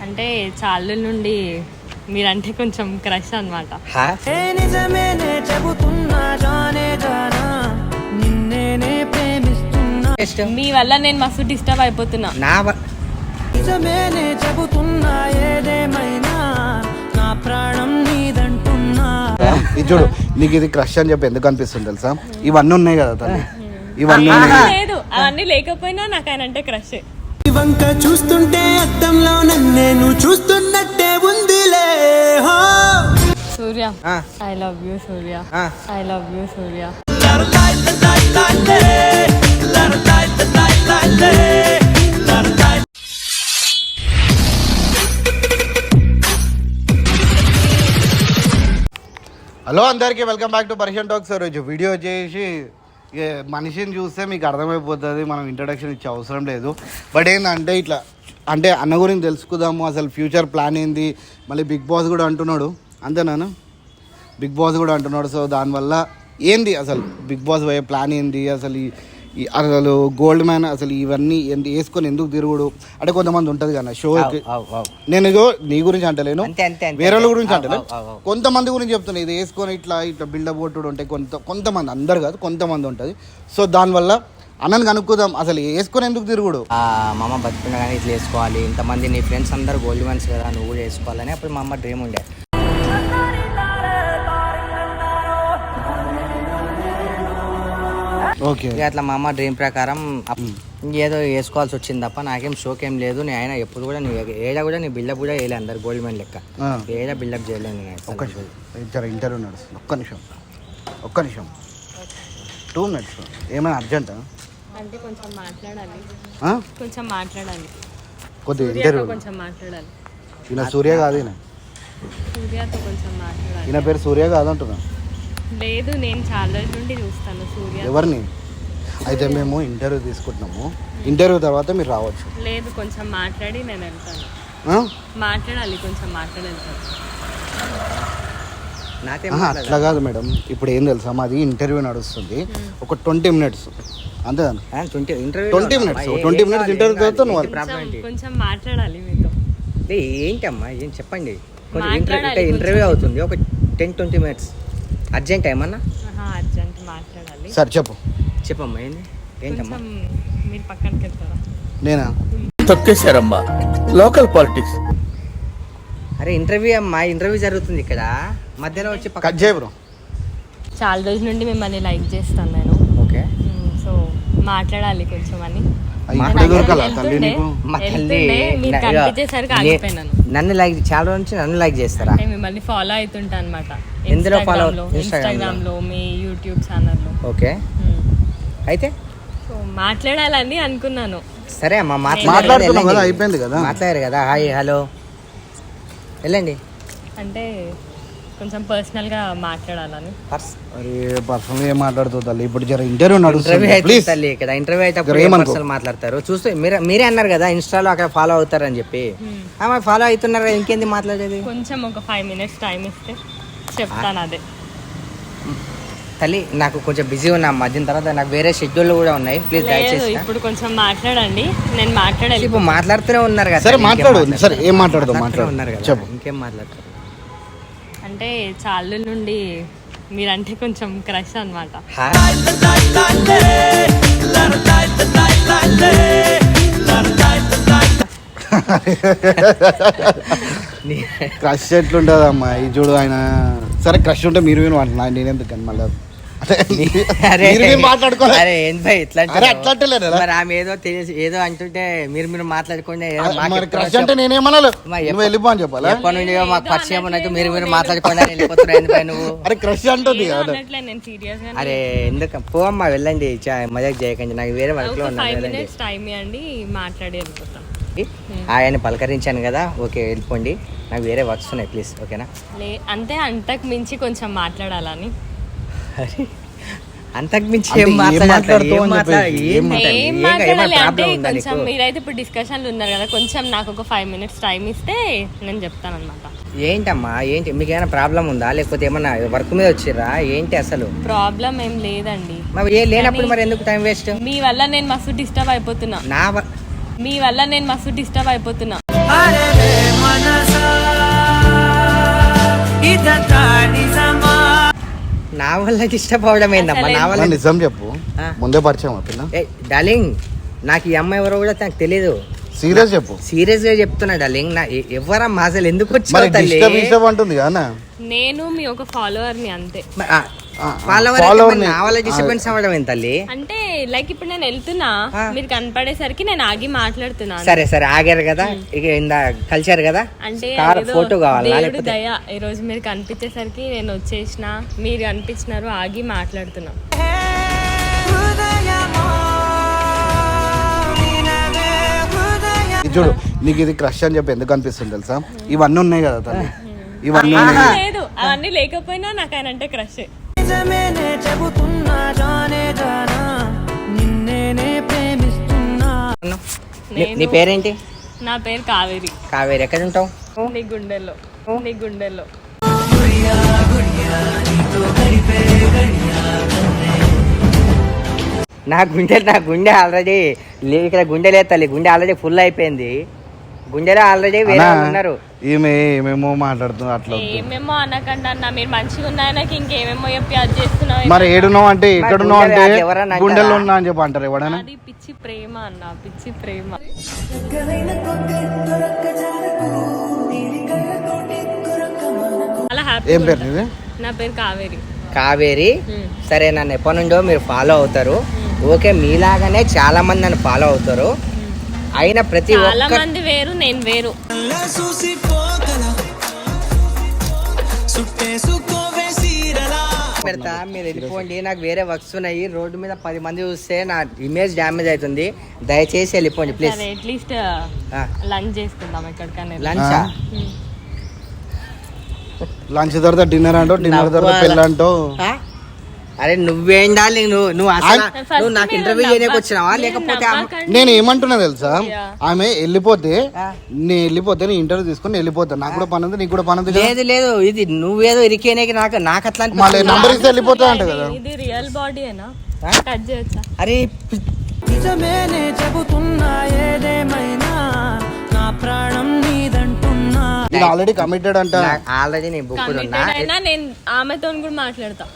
అంటే చాలా నుండి మీరంటే కొంచెం క్రష్ అన్నమాట. మీ వల్ల నేను మస్తు డిస్టర్బ్ అయిపోతున్నా. ఇది చూడు, నీకు ఇది క్రష్ అని చెప్పి ఎందుకు అనిపిస్తుంది తెలుసా? ఇవన్నీ ఉన్నాయి కదా తల్లి, ఇవన్నీ లేదు, అవన్నీ లేకపోయినా నాకు ఆయన అంటే క్రష్. వంక చూస్తుంటే అద్దంలో నన్ను చూస్తున్నట్టే ఉందిలే. Surya, I love you Surya, I love you Surya. Hello అందరికీ, welcome back to Persian talks. రోజు వీడియో వచ్చేసి మనిషిని చూస్తే మీకు అర్థమైపోతుంది, మనం ఇంట్రడక్షన్ ఇచ్చే అవసరం లేదు. బట్ ఏంటంటే ఇట్లా అంటే అన్న గురించి తెలుసుకుందాము, అసలు ఫ్యూచర్ ప్లాన్ ఏంది. మళ్ళీ బిగ్ బాస్ కూడా అంటున్నాడు, అంతేనా? బిగ్ బాస్ కూడా అంటున్నాడు. సో దానివల్ల ఏంది అసలు బిగ్ బాస్ పోయే ప్లాన్ ఏంది, అసలు అసలు గోల్డ్ మ్యాన్ అసలు ఇవన్నీ వేసుకొని ఎందుకు తిరుగుడు అంటే కొంతమంది ఉంటుంది కదా షోకి. నేను ఇదో నీ గురించి అంటలేను, వేరే వాళ్ళ గురించి అంటలేను, కొంతమంది గురించి చెప్తున్నా. ఇది వేసుకొని ఇట్లా ఇట్లా బిల్డప్ కొట్టుడు ఉంటే కొంతమంది, అందరు కాదు కొంతమంది ఉంటుంది. సో దానివల్ల అన్నని కనుక్కుందాం, అసలు వేసుకొని ఎందుకు తిరుగుడు. మా అమ్మ బతుకున్నా కానీ ఇట్లా వేసుకోవాలి, ఇంతమంది నీ ఫ్రెండ్స్ అందరు గోల్డ్ మ్యాన్స్ కదా, నువ్వు కూడా వేసుకోవాలని అప్పుడు మా అమ్మ డ్రీమ్ ఉండే. ఓకే, అట్లా మా అమ్మ డ్రీమ్ ప్రకారం ఏదో వేసుకోవాల్సి వచ్చింది తప్ప నాకేం షోక్ ఏం లేదు. నేను ఆయన ఎప్పుడు కూడా నీ ఏడా కూడా నీ బిల్డప్ కూడా వేయలే, అందరు గోల్డ్ మ్యాన్ లెక్క ఏడా బిల్డప్ చేయలేదు. నేను ఇంటర్వ్యూ నడుస్తుంది, ఒక్క నిమిషం 2 minutes. ఏమైనా అర్జెంటా? అంటే కొంచెం మాట్లాడాలి, కొద్దిగా ఇంటర్వ్యూ కొంచెం మాట్లాడాలి. ఈయన సూర్య కాదు, సూర్యతో కొంచెం మాట్లాడాలి. ఈయన పేరు సూర్య కాదంటున్నా. లేదు, నేను చాలా రోజుల నుండి చూస్తాను సూర్య. ఎవరిని? అయితే మేము ఇంటర్వ్యూ తీసుకుంటున్నాము, ఇంటర్వ్యూ తర్వాత మీరు రావచ్చు. లేదు, కొంచెం మాట్లాడి నేను వెళ్తాను. మాట్లాడాలి, కొంచెం మాట్లాడాలి. అట్లా కాదు మేడం, ఇప్పుడు ఏం తెలుసా, మాది ఇంటర్వ్యూ నడుస్తుంది ఒక 20 minutes అంతే. 20 minutes ఇంటర్వ్యూ తర్వాత కొంచెం మాట్లాడాలి మీతో. ఏంటమ్మా ఏం చెప్పండి, ఇంటర్వ్యూ అవుతుంది ఒక 10-20 minutes. అర్జెంట్ ఏమన్నా? అర్జెంట్ మాట్లాడాలి. సరే చెప్పమ్మా ఏంది, ఏంటమ్మా? మీరు పక్కనకి వెళ్తారా? నేనా? తొక్కేశారమ్మా లోకల్ పాలిటిక్స్. అరే ఇంటర్వ్యూ అమ్మా, ఇంటర్వ్యూ జరుగుతుంది ఇక్కడ, మధ్యలో వచ్చి కట్ చేయ బ్రో. చాలా రోజుల నుండి మిమ్మల్ని లైక్ చేస్తాను నేను. ఓకే, సో మాట్లాడాలి కొంచెం అని. నన్ను లైక్ చాలా నుంచి నన్ను లైక్ చేస్తారా? మిమ్మల్ని ఫాలో అవుతుంటా అనమాట. ఎందులో ఫాలో? ఇన్స్టాగ్రామ్ లో, మీ యూట్యూబ్ ఛానల్ లో. ఓకే, అయితే సో మాట్లాడాలని అనుకున్నాను. సరే అమ్మా, మాట్లాడుతున్నాం కదా, అయిపోయింది కదా, మాట్లాడారు కదా. హాయ్ హలో వెళ్ళండి. అంటే కొంచెం పర్సనల్ గా మాట్లాడాలని. పర్సనల్ గా మాట్లాడుతుంది తల్లి, ఇప్పుడు జర ఇంటర్వ్యూ నడుస్తుంది తల్లి. ఇక్కడ ఇంటర్వ్యూ అయితే పర్సనల్ మాట్లాడతారు. చూస్తే మీరే అన్నారు కదా ఇన్స్టాలో అక్కడ ఫాలో అవుతారని చెప్పి. ఫాలో అవుతున్నారు కదా, ఇంకేంది మాట్లాడేది? కొంచెం ఒక 5 minutes టైం ఇస్తే చెప్తాను. అదే తల్లి, నాకు కొంచెం బిజీ ఉన్నా మధ్యన, తర్వాత నాకు వేరే షెడ్యూల్ కూడా ఉన్నాయి. ప్లీజ్ దయచేసి ఇప్పుడు కొంచెం మాట్లాడండి, నేను మాట్లాడాలి. ఇప్పుడు మాట్లాడుతూనే ఉన్నారు కదా. సరే మాట్లాడు. సరే ఏం మాట్లాడదాం, ఉన్నారు కదా, ఇంకేం మాట్లాడతారు? అంటే చాలా నుండి మీరంటే కొంచెం క్రష్ అన్నమాట. క్రష్ ఎట్లుంటది అమ్మా, ఈ చూడు ఆయన. సరే క్రష్ ఉంటే మీరు నేనెందుకు మళ్ళీ ఏదో అంటుంటే మీరు మాట్లాడుకుంటే క్రష్ అంటే నేనేమన్నా వెళ్ళిపో అని చెప్పాలి. ఎప్పటి నుండి మాకు పరిచయం ఉన్నట్టు మీరు మాట్లాడుకోండి వెళ్ళిపోతున్నా నువ్వు. అరే క్రష్ అంటుంది, అరే ఎందుకు పోమ్మా, వెళ్ళండి, మజాక్ చేయకండి, నాకు వేరే వర్క్ లో ఉన్నా. ఆయన పలకరించాను కదా, ఓకే వెళ్ళిపోండి, నాకు వేరే వర్క్స్ ఉన్నాయి ప్లీజ్. ఓకేనా? అంటే అంతకు మించి కొంచెం మాట్లాడాలని. అంతకు మించి మీరైతే ఇప్పుడు డిస్కషన్లు ఉన్నారు కదా, కొంచెం నాకు ఒక 5 minutes టైం ఇస్తే నేను చెప్తాను అనమాట. ఏంటమ్మా ఏంటి, మీకు ఏమైనా ప్రాబ్లం ఉందా, లేకపోతే ఏమన్నా వర్క్ మీద వచ్చిర్రా ఏంటి? అసలు ప్రాబ్లం ఏం లేదండి. ఏ లేనప్పుడు మరి ఎందుకు టైం వేస్ట్? మీ వల్ల నేను మస్తు డిస్టర్బ్ అయిపోతున్నా. నా వల్ల డిస్టర్బ్ అవడం ఏందమ్మా నా వల్ల నిజం చెప్పు, ముందే పరిచయం ఆ పిల్ల? డార్లింగ్ నాకు ఈ అమ్మాయి ఎవరో కూడా నాకు తెలియదు. సీరియస్ చెప్పు. సీరియస్ గా చెప్తున్నా డార్లింగ్. నా ఎవరమ్మా అసలు ఎందుకు మరి వచ్చావు డిస్టర్బ్ అంటుంది కదా. నేను మీ ఒక ఫాలోవర్ ని అంతే. ఫాలోవర్ నా వల్ల డిస్టర్బెన్స్ అవ్వడం ఏంటి తల్లి? అంటే లైక్ ఇప్పుడు నేను వెళ్తున్నా, మీరు కనపడేసరికి నేను ఆగి మాట్లాడుతున్నాను. సరే సరే ఆగారు కదా, ఇక ఇందా కలిసారు కదా, అంటే ఫోటో కావాలా? దేవుడు దయ, ఈ రోజు మీరు కనిపించేసరికి నేను వచ్చేసిన, మీరు కనిపించినారు, ఆగి మాట్లాడుతున్నా. చూడు, నీకు ఇది క్రష్ అని చెప్పి ఎందుకు అనిపిస్తుంది తెలుసా? ఇవన్నీ ఉన్నాయి కదా తల్లి, ఇవన్నీ లేదు, అవన్నీ లేకపోయినా నాకు ఆయన అంటే క్రష్. నీ పేరేంటి? నా పేరు కావేరి. కావేరి. ఎక్కడ ఉంటావు? నీ గుండెల్లో, నీ గుండెల్లో. నా గుండె ఆల్రెడీ ఇక్కడ గుండె లేదు తల్లి, గుండె ఆల్రెడీ ఫుల్ అయిపోయింది. గుండెలో ఆల్రెడీ వేరే వాళ్ళు ఉన్నారు. ఏమేమో మాట్లాడుతున్నా అట్లా. ఏమేమో అనకండి అన్న, మీరు మంచిగా ఉన్నాయనకి ఇంకేమేమో చెప్పి అది చేస్తున్నావు. మరి ఏడున్నావు అంటే ఎక్కడున్నావు అంటే గుండెల్లో ఉన్నా అని చెప్పి అంటారు ఎవడైనా. అది పిచ్చి ప్రేమ అన్న, పిచ్చి ప్రేమ. చాలా హ్యాపీ. ఏం పేరు నీది? నా పేరు కావేరి. కావేరి. సరే, నన్ను ఎప్పటి నుండో మీరు ఫాలో అవుతారు. ఓకే, మీలాగానే చాలా మంది నన్ను ఫాలో అవుతారు. అయినా ప్రతి చాలా మంది వేరు, నేను వేరు. పెడతా, మీరు వెళ్ళిపోండి. నాకు వేరే వర్క్స్ ఉన్నాయి. రోడ్డు మీద 10 మంది చూస్తే నా ఇమేజ్ డ్యామేజ్ అవుతుంది. దయచేసి వెళ్ళిపోండి ప్లీజ్. అట్లీస్ట్ లంచ్ చేసుకుందాం ఎక్కడికైనా. లంచ్ లంచ్ తర్వాత డిన్నర్ అంటో, డిన్నర్ తర్వాత పెళ్ళి అంటో. అరే నువ్వేండాలి, నువ్వు అసలు నువ్వు నాకు ఇంటర్వ్యూ చేయడానికి వచ్చినావా లేకపోతే? నేను ఏమంటున్నా తెలుసా, ఆమె వెళ్ళిపోతే నేను వెళ్ళిపోతే నీ ఇంటర్వ్యూ తీసుకుని వెళ్ళిపోతాను. నాకు కూడా పని ఉంది, నీకు కూడా పని ఉంది. లేదు లేదు, ఇది నువ్వేదో ఇరికేనేకి నాకు అట్లా మళ్ళీ నంబర్ ఇస్తే వెళ్ళిపోతా అంట కదా. ఇది రియల్ బాడీ అయినా కట్ చేయొచ్చా? అరే నిజమేనే చెబుతున్నా, ఏదేమైనా నా ప్రాణం నీదంటున్నా. ఇది ఆల్రెడీ కమిటెడ్ అంట. ఆల్రెడీ నేను బుక్ ఉన్నా. అయినా నేను ఆమెతో కూడా మాట్లాడతా.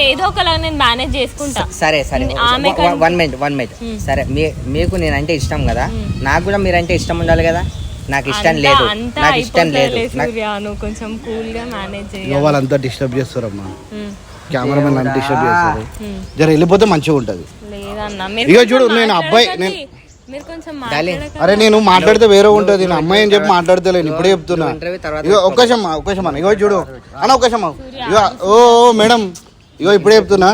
ఏదో ఒకలా నేను మేనేజ్ చేసుకుంటా. సరే సరే, వన్ మినిట్. సరే, మీకు నేనంటే ఇష్టం కదా, నాకు కూడా మీరంటే ఇష్టం ఉండాలి కదా. నాకు ఇష్టం లేదు, నాకు ఇష్టం లేదు. కొంచెం కూల్ గా మేనేజ్ చేయాలి. వాళ్ళంతా డిస్టర్బ్ చేస్తారమ్మా, కెమెరామెన్ అంతా డిస్టర్బ్ చేస్తారు. జర వెళ్ళిపోతే మంచిగా ఉంటది. లేదన్నా, ఇగో చూడు, నేను అబ్బాయి మీరు కొంచెం అరే నేను మాట్లాడితే వేరే ఉంటది. నా అమ్మాయి అని చెప్పి మాట్లాడతలేను, ఇప్పుడే చెప్తున్నా. ఇగో ఒక్కశమ్మా ఇగో చూడు అన్న, ఒక్కశమ్మా ఇగో. ఓ మేడం, ఇగో ఇప్పుడే చెప్తున్నా.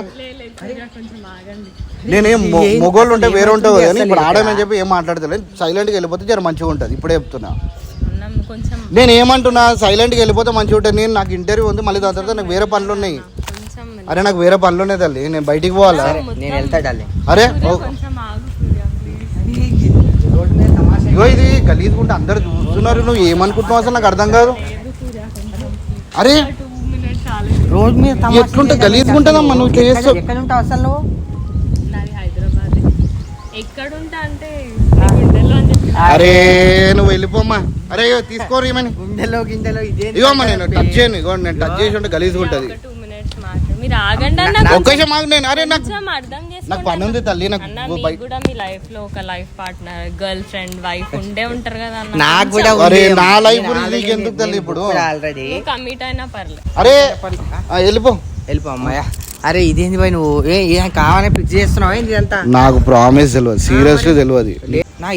నేనేం మొగోళ్ళు ఉంటే వేరే ఉంటావు కానీ ఇప్పుడు ఆడమని చెప్పి ఏం మాట్లాడతలేదు. సైలెంట్గా వెళ్ళిపోతే జర మంచిగా ఉంటుంది, ఇప్పుడే చెప్తున్నా. నేను ఏమంటున్నా, సైలెంట్గా వెళ్ళిపోతే మంచిగా ఉంటుంది. నేను నాకు ఇంటర్వ్యూ ఉంది, మళ్ళీ దాని తర్వాత నాకు వేరే పనులు ఉన్నాయి. అరే నాకు వేరే పనులు ఉన్నాయి తల్లి, నేను బయటికి పోవాలా? నేను వెళ్తా డాలి. అరే ఇగో ఇది గలీజ్గుంటే అందరు చూస్తున్నారు, నువ్వు ఏమనుకుంటున్నావు అసలు నాకు అర్థం కాదు. అరే రోడ్ మీద ఎట్లుంటే గలీజ్గుంటుందమ్మా, నువ్వు ఇట్లా చేస్తావు. ఎక్కడ ఉంటావు అసలు నువ్వు? అరే నువ్వు వెళ్ళిపోమ్మా. అరే తీసుకోరు ఏమని గుండెలో గిండెలో ఇగో అమ్మా, నేను టచ్ చేయను. ఇగో నేను టచ్ చేసి ఉంటే గలీజ్గా ఉంటుంది. ఒక్కసారి మాకు నేను అరే నాకు పని ఉంది తల్లి. మీ లైఫ్ లో ఒక life partner, girl friend, wife ఉండే ఉంటారు కదా. నాకు కూడా అరే నా లైఫ్ గురించి నీకు ఎందుకు తల్లి ఇప్పుడు? ఆల్రెడీ కమిట్ అయినా పర్లేదు. అరే వెళ్ళిపో అమ్మాయ. అరే ఇదేంది బాయ్, నువ్వు కావాలని పిచ్చి చేస్తున్నావు ఏంది ఇదంతా? నాకు ప్రామిస్ తెలియదు, సీరియస్లీ తెలియదు.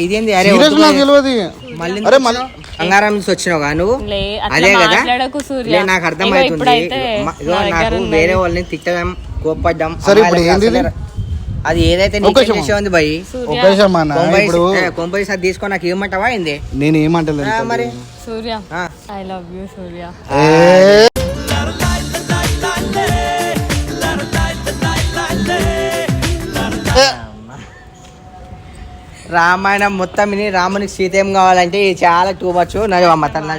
ఇదేంది? అరే నాకు తెలియదు. అరే మళ్ళీ అంగారం నుంచి వచ్చినావు నువ్వు, అదే కదా. నాకు అర్థమవుతుంది, నాకు వేరే వాళ్ళని తిట్టడం, కోప్పడ్డం. సరే ఇప్పుడు ఏంది అది ఏదైతే ఉంది భయ్, కొంపై సార్ తీసుకో. నాకు ఏమంటావా ఏంది? నేను ఏమంటలేదు మరి. సూర్య, ఐ లవ్ యూ సూర్య. రామాయణం మొత్తం రామునికి సీత ఏం కావాలంటే చాలా టూ మచ్. నా అమ్మ తన